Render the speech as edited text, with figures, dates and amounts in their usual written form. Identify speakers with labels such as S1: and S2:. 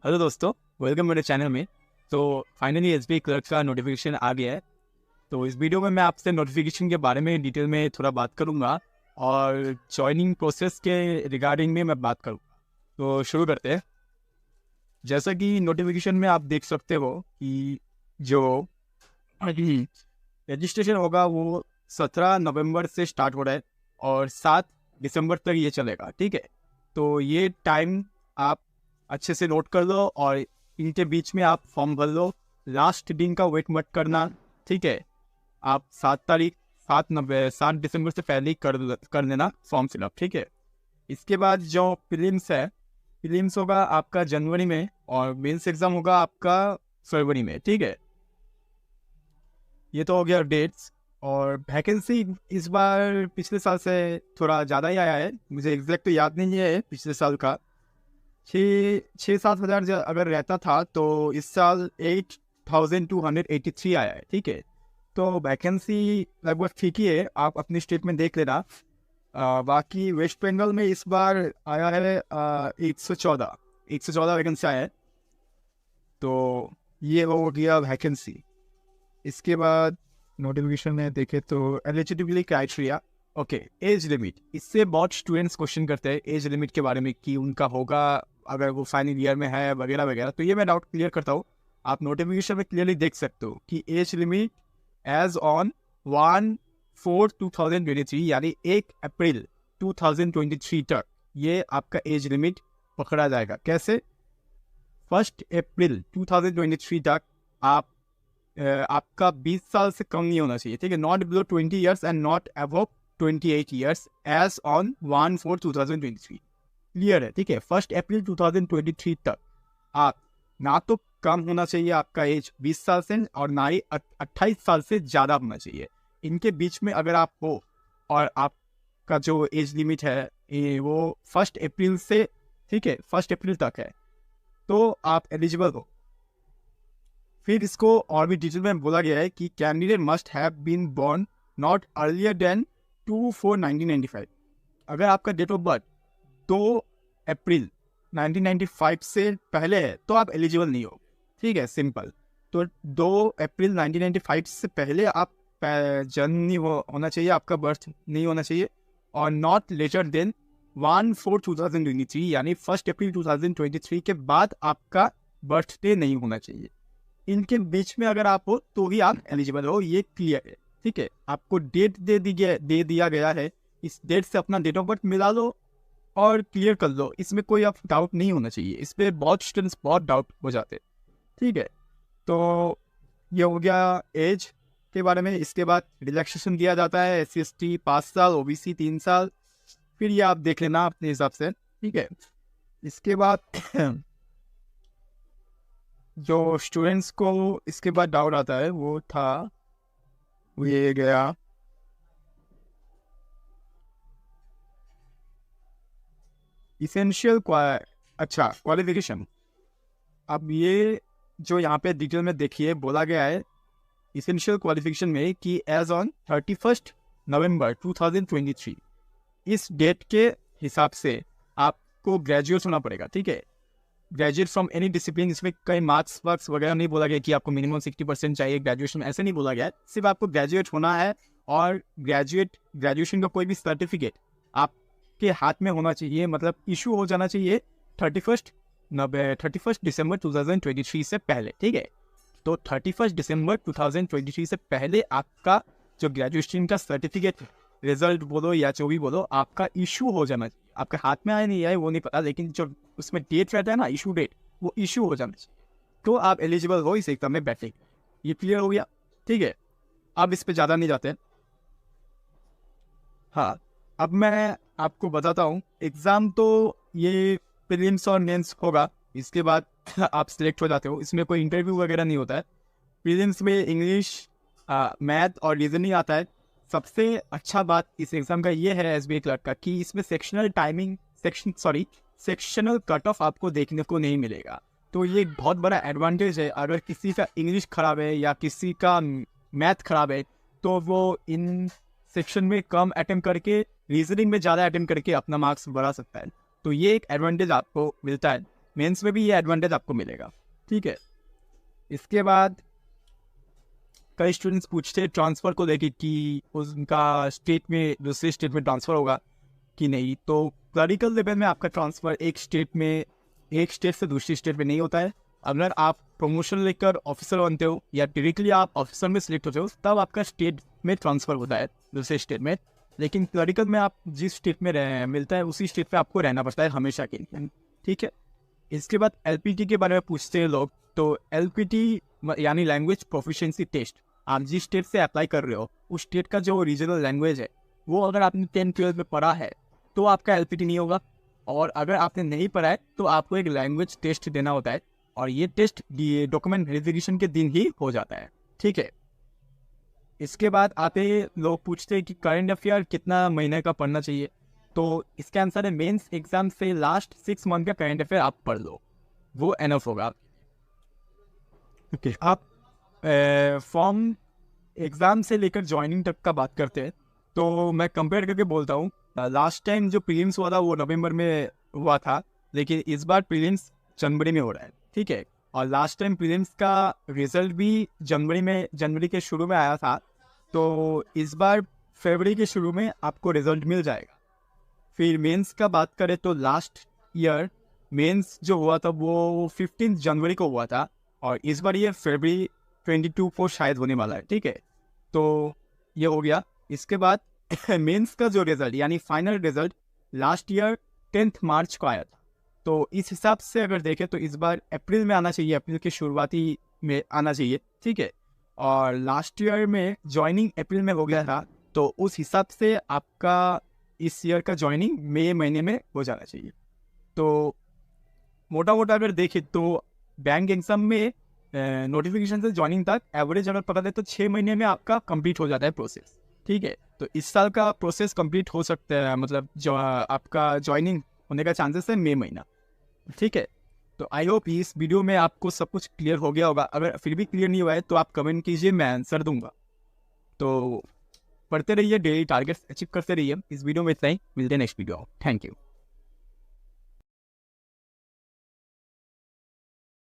S1: Hello दोस्तों, welcome मेरे channel में। तो फाइनली एसबीआई क्लर्क का नोटिफिकेशन आ गया है। तो इस वीडियो में मैं आपसे नोटिफिकेशन के बारे में डिटेल में थोड़ा बात करूंगा और जॉइनिंग प्रोसेस के रिगार्डिंग में मैं बात करूंगा। तो शुरू करते हैं। जैसा कि नोटिफिकेशन में आप देख सकते हो कि जो रजिस्ट्रेशन होगा वो 17 नवंबर से स्टार्ट हो रहा है और 7 दिसंबर तक ये चलेगा। ठीक है, तो ये टाइम आप अच्छे से नोट कर लो और इनके बीच में आप फॉर्म भर लो। लास्ट दिन का वेट मत करना। ठीक है, आप 7 दिसंबर से पहले ही कर लेना फॉर्म फिलअप। ठीक है, इसके बाद जो प्रीलिम्स है, प्रीलिम्स होगा आपका जनवरी में और मेंस एग्जाम होगा आपका फरवरी में। ठीक है, ये तो हो गया डेट्स। और वैकेंसी इस बार पिछले साल से थोड़ा ज़्यादा ही आया है। मुझे एग्जैक्ट तो याद नहीं है पिछले साल का। 6-7 हज़ार अगर रहता था तो इस साल 8,283 आया है। ठीक है, तो वैकेंसी लगभग ठीक ही है, आप अपनी स्टेट में देख लेना। बाकी वेस्ट बंगाल में इस बार आया है 114 वैकेंसी आया है। तो ये हो गया वैकेंसी। इसके बाद नोटिफिकेशन में देखें तो eligibility criteria. Okay, age limit, इससे बहुत स्टूडेंट्स क्वेश्चन करते हैं एज लिमिट के बारे में कि उनका होगा अगर वो फाइनल ईयर में है वगैरह वगैरह। तो ये मैं डाउट क्लियर करता हूँ। आप नोटिफिकेशन में क्लियरली देख सकते हो कि एज लिमिट एज ऑन 1/4/2023 यानी 1 अप्रैल 2023 तक ये आपका एज लिमिट पकड़ा जाएगा। कैसे? 1 अप्रैल 2023 तक आप आपका 20 साल से कम नहीं होना चाहिए। ठीक है, not below 20 years and not above 28 years age on 1/4/2023। Clear है? ठीक है, 1 अप्रैल 2023 तक आप ना तो कम होना चाहिए आपका एज 20 साल से और ना ही 28 साल से ज़्यादा होना चाहिए। इनके बीच में अगर आप हो और आपका जो एज लिमिट है वो 1 अप्रैल से, ठीक है, 1 अप्रैल तक है तो आप एलिजिबल हो। फिर इसको और भी डिटेल में बोला गया है कि candidate must have been born not earlier than 2/4/1995। अगर आपका डेट ऑफ बर्थ 2 अप्रैल 1995 से पहले है तो आप एलिजिबल नहीं हो। ठीक है, सिंपल। तो 2 अप्रैल 1995 से पहले आप जन्म नहीं होना चाहिए, आपका बर्थ नहीं होना चाहिए। और नॉट लेटर देन 1/4/2023 यानी 1 अप्रैल 2023 के बाद आपका बर्थडे नहीं होना चाहिए। इनके बीच में अगर आप हो तो ही आप एलिजिबल हो, ये क्लियर है। ठीक है, आपको डेट दे दिया गया है, इस डेट से अपना डेट ऑफ बर्थ मिला लो और क्लियर कर लो। इसमें कोई आप डाउट नहीं होना चाहिए। इस पर बहुत स्टूडेंट्स बहुत डाउट हो जाते हैं। ठीक है, तो ये हो गया एज के बारे में। इसके बाद रिलैक्सेशन दिया जाता है, SC/ST 5 साल, OBC 3 साल। फिर ये आप देख लेना अपने हिसाब से। ठीक है, इसके बाद जो स्टूडेंट्स को इसके बाद डाउट आता है वो था, ये गया इसेंशियल क्वालिफिकेशन। अब ये जो यहाँ पे डिटेल में देखिए बोला गया है इसेंशियल क्वालिफिकेशन में कि एज ऑन 31 नवंबर 2023 इस डेट के हिसाब से आपको ग्रेजुएट होना पड़ेगा। ठीक है, ग्रेजुएट फ्रॉम एनी डिसिप्लिन। इसमें कई मार्क्स वर्क्स वगैरह नहीं बोला गया कि आपको मिनिमम 60% चाहिए ग्रेजुएशन, ऐसे नहीं बोला गया है। सिर्फ आपको ग्रेजुएट होना है और ग्रेजुएशन का कोई भी सर्टिफिकेट आपके हाथ में होना चाहिए, मतलब इशू हो जाना चाहिए 31 दिसंबर 2023 से पहले। ठीक है, तो 31 दिसंबर 2023 से पहले आपका जो ग्रेजुएशन का सर्टिफिकेट, रिजल्ट बोलो या जो भी बोलो, आपका इशू हो जाना चाहिए। आपके हाथ में आया नहीं आए वो नहीं पता, लेकिन जो उसमें डेट रहता है ना, इशू डेट, वो इशू हो जाना चाहिए तो आप एलिजिबल हो इस एग्जाम में बैठे। ये क्लियर हो गया? ठीक है, अब इस पे ज़्यादा नहीं जाते। हाँ, अब मैं आपको बताता हूँ। एग्ज़ाम तो ये प्रीलिम्स और मेंस होगा, इसके बाद आप सिलेक्ट हो जाते हो। इसमें कोई इंटरव्यू वगैरह नहीं होता है। प्रीलिम्स में इंग्लिश, मैथ और रीजनिंग आता है। सबसे अच्छा बात इस एग्ज़ाम का ये है SBI क्लर्क का कि इसमें सेक्शनल कट ऑफ आपको देखने को नहीं मिलेगा। तो ये बहुत बड़ा एडवांटेज है। अगर किसी का इंग्लिश ख़राब है या किसी का मैथ ख़राब है तो वो इन सेक्शन में कम अटेम्प्ट करके रीजनिंग में ज़्यादा अटेम्प्ट करके अपना मार्क्स बढ़ा सकता है। तो ये एक एडवांटेज आपको मिलता है। मेंस में भी ये एडवांटेज आपको मिलेगा, ठीक है। इसके बाद कई स्टूडेंट्स पूछते हैं ट्रांसफ़र को लेके कि उनका स्टेट में दूसरे स्टेट में ट्रांसफ़र होगा कि नहीं। तो क्लरिकल लेवल में आपका ट्रांसफ़र एक स्टेट से दूसरी स्टेट में नहीं होता है। अगर आप प्रमोशन लेकर ऑफिसर बनते हो या डायरेक्टली आप ऑफिसर में सिलेक्ट होते हो तब आपका स्टेट में ट्रांसफ़र होता है दूसरे स्टेट में। लेकिन क्लरिकल में आप जिस स्टेट में मिलता है उसी स्टेट में आपको रहना पड़ता है हमेशा के लिए, ठीक है। इसके बाद एलपीटी के बारे में पूछते हैं लोग। तो एलपीटी यानी लैंग्वेज प्रोफिशिएंसी टेस्ट, आप जिस स्टेट से अप्लाई कर रहे हो उस स्टेट का जो रीजनल लैंग्वेज है वो अगर आपने 10-12 में पढ़ा है तो आपका एलपीटी नहीं होगा। और अगर आपने नहीं पढ़ा है तो आपको एक लैंग्वेज टेस्ट देना होता है और ये टेस्ट डॉक्यूमेंट वेरिफिकेशन के दिन ही हो जाता है, ठीक है। इसके बाद आते लोग पूछते हैं कि करंट अफेयर कितना महीने का पढ़ना चाहिए। तो इसका आंसर है मेंस एग्जाम से लास्ट 6 मंथ का करंट अफेयर आप पढ़ लो, वो एनफ होगा। ओके, आप फॉर्म एग्ज़ाम से लेकर ज्वाइनिंग तक का बात करते हैं तो मैं कंपेयर करके बोलता हूँ। लास्ट टाइम जो प्रीलिम्स हुआ था वो नवंबर में हुआ था, लेकिन इस बार प्रीलिम्स जनवरी में हो रहा है, ठीक है। और लास्ट टाइम प्रीलिम्स का रिजल्ट भी जनवरी के शुरू में आया था, तो इस बार फरवरी के शुरू में आपको रिजल्ट मिल जाएगा। फिर मेंस का बात करें तो लास्ट ईयर मेंस जो हुआ था वो 15 जनवरी को हुआ था और इस बार ये फरवरी 22 को शायद होने वाला है, ठीक है। तो ये हो गया। इसके बाद मेंस का जो रिजल्ट यानी फाइनल रिजल्ट लास्ट ईयर 10 मार्च को आया था। तो इस हिसाब से अगर देखें तो इस बार अप्रैल में आना चाहिए, अप्रैल के शुरुआती में आना चाहिए, ठीक है। और लास्ट ईयर में ज्वाइनिंग अप्रैल में हो गया था, तो उस हिसाब से आपका इस ईयर का ज्वाइनिंग मई महीने में हो जाना चाहिए। तो मोटा मोटा अगर देखें तो बैंक एग्जाम में नोटिफिकेशन से ज्वाइनिंग तक एवरेज अगर पता दे तो 6 महीने में आपका कंप्लीट हो जाता है प्रोसेस, ठीक है। तो इस साल का प्रोसेस कंप्लीट हो सकता है, मतलब जो आपका ज्वाइनिंग होने का चांसेस है मई महीना, ठीक है। तो आई होप इस वीडियो में आपको सब कुछ क्लियर हो गया होगा। अगर फिर भी क्लियर नहीं हुआ है तो आप कमेंट कीजिए, मैं आंसर दूंगा। तो पढ़ते रहिए, डेली टारगेट्स अचीव करते रहिए। इस वीडियो में इतना ही, मिलते हैं नेक्स्ट वीडियो। Thank you.